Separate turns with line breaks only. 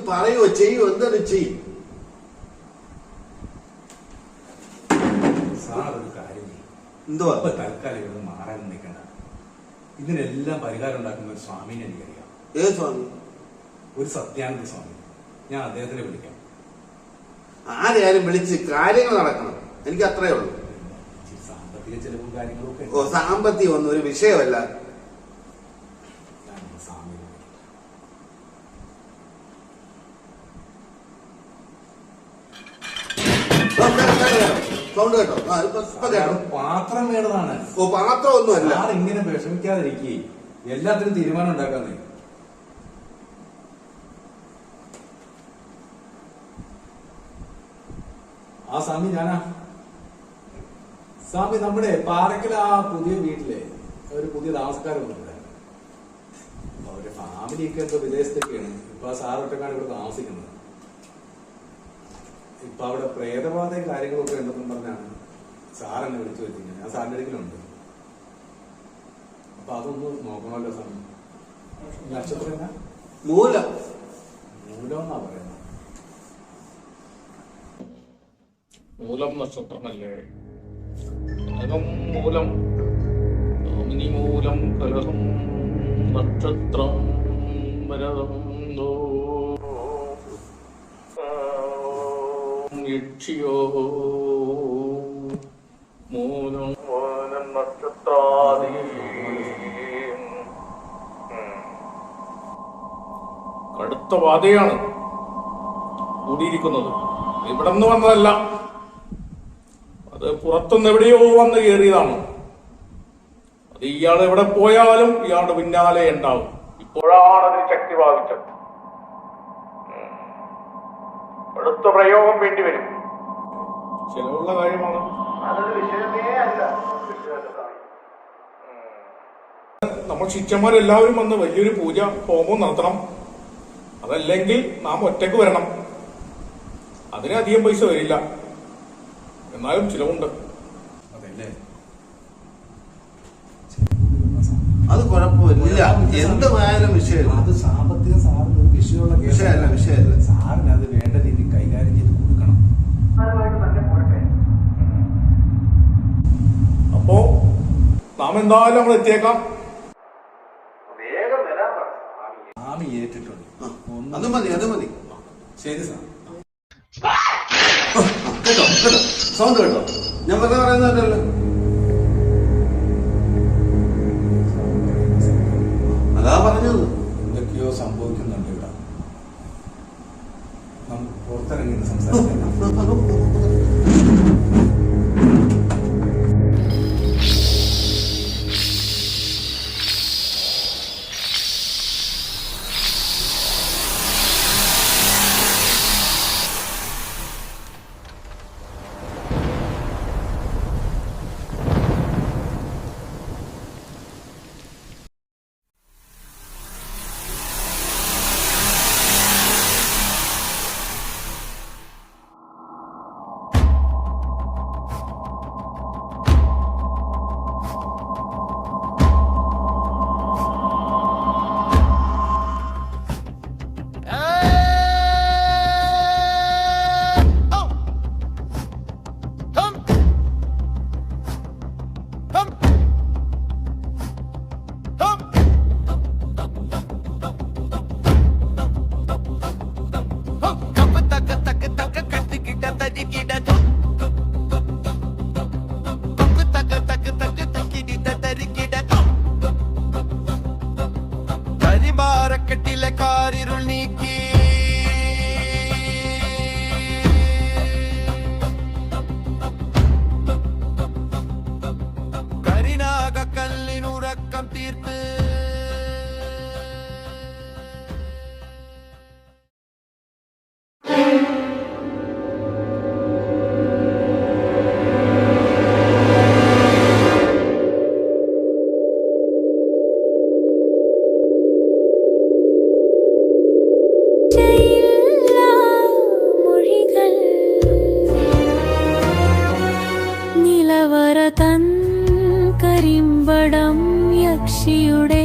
പറയുവോ ചെയ്യോ എന്താണ് ചെയ്യും?
സാർ ഒരു കാര്യം
എന്തുവാ
തൽക്കാലം ഇവിടെ മാറാൻ നിൽക്കണ്ട. ഇതിനെല്ലാം പരിഹാരം ഉണ്ടാക്കുന്ന ഒരു സ്വാമിനെ എനിക്കറിയാം.
ഏത് സ്വാമി?
ഒരു സത്യാനന്ദ സ്വാമി. ഞാൻ അദ്ദേഹത്തിനെ വിളിക്കാം.
ആരെയാരും വിളിച്ച് കാര്യങ്ങൾ നടക്കണം. എനിക്ക് അത്രേ ഉള്ളൂ.
സാമ്പത്തിക ചെലവും കാര്യങ്ങളൊക്കെ.
ഓ, സാമ്പത്തികം ഒന്നും ഒരു വിഷയമല്ല. സൗണ്ട് കേട്ടോ?
പാത്രം വേണ്ടതാണ്.
ഓ, പാത്രം ഒന്നുമല്ല.
ഇങ്ങനെ വിഷമിക്കാതിരിക്കേ, എല്ലാത്തിനും തീരുമാനം ഉണ്ടാക്കാന്നേ. ആ സ്വാമി ഞാനാ. സ്വാമി, നമ്മുടെ പാറക്കൽ ആ പുതിയ വീട്ടിലെ ഒരു പുതിയ താമസക്കാരൻ വന്നിട്ടുണ്ട്. അവരുടെ ഫാമിലിയൊക്കെ എന്തോ വിദേശത്തൊക്കെയാണ്. ഇപ്പൊ ആ സാറൊറ്റക്കാണ് ഇവിടെ താമസിക്കുന്നത്. ഇപ്പൊ അവിടെ പ്രേതബാധയും കാര്യങ്ങളൊക്കെ ഉണ്ടെന്നും പറഞ്ഞാണ് സാർ എന്നെ വിളിച്ചു വെച്ചിരിക്കുന്നത്. ഞാൻ സാറിന്റെ അടുക്കലുണ്ട്. അപ്പൊ അതൊന്ന് നോക്കണമല്ലോ സ്വാമി. നക്ഷത്രം എന്നാ?
മൂലം.
മൂലം എന്നാ പറയുന്നത്.
മൂലം നക്ഷത്രമല്ലേ? കലഹം മൂലം, കാമിനി മൂലം, കലഹം നക്ഷത്രം വരതോ യക്ഷിയോ മൂലം നക്ഷത്രാദി. കടുത്ത ബാധയാണ് കൂടിയിരിക്കുന്നത്. ഇവിടെ നിന്ന് വന്നതല്ല, അത് പുറത്തുനിന്ന് എവിടെയോ വന്ന് കയറിയതാണ്. അത് ഇയാൾ എവിടെ പോയാലും ഇയാളുടെ പിന്നാലെ ഉണ്ടാവും. ഇപ്പോഴാണ് അതിന് ശക്തി പ്രാപിച്ചത്. അടുത്ത പ്രയോഗം വേണ്ടി വരും. ചിലവുള്ള കാര്യമാണ്. നമ്മൾ ശിഷ്യന്മാരെല്ലാവരും വന്ന് വലിയൊരു പൂജ ഹോമം നടത്തണം. അതല്ലെങ്കിൽ നാം ഒറ്റക്ക് വരണം. അതിന് അധികം പൈസ വരില്ല, എന്നാലും ചിലവുണ്ട്.
അതല്ലേ?
അത് കുഴപ്പമില്ല. എന്തുമായാലും വിഷയമില്ല.
അത് സാമ്പത്തികം സാറിന് ഒരു
വിഷയമല്ല.
സാറിന് അത് വേണ്ട രീതിയിൽ കൈകാര്യം ചെയ്ത് കൊടുക്കണം.
അപ്പോ നാം എന്തായാലും നമ്മൾ എത്തിയേക്കാം.
സ്വാമി ഏറ്റിട്ടുണ്ട്.
അത് മതി.
ശരി സാർ.
കേട്ടോ സൗണ്ട് കേട്ടോ? ഞാൻ വെറുതെ പറയുന്നതല്ലോ. അതാ പറഞ്ഞത്.
എന്തൊക്കെയോ സംഭവിക്കുന്നുണ്ട് ഇവിടെ. നമുക്ക് പുറത്തിറങ്ങി സംസാരിക്കാം.
കരിമാറക്കെട്ടിലെ കാരിരുൾ നീക്കി കരിനാഗക്കല്ലിനുറക്കം തീർത്ത്
കരിമ്പടം യക്ഷിയുടെ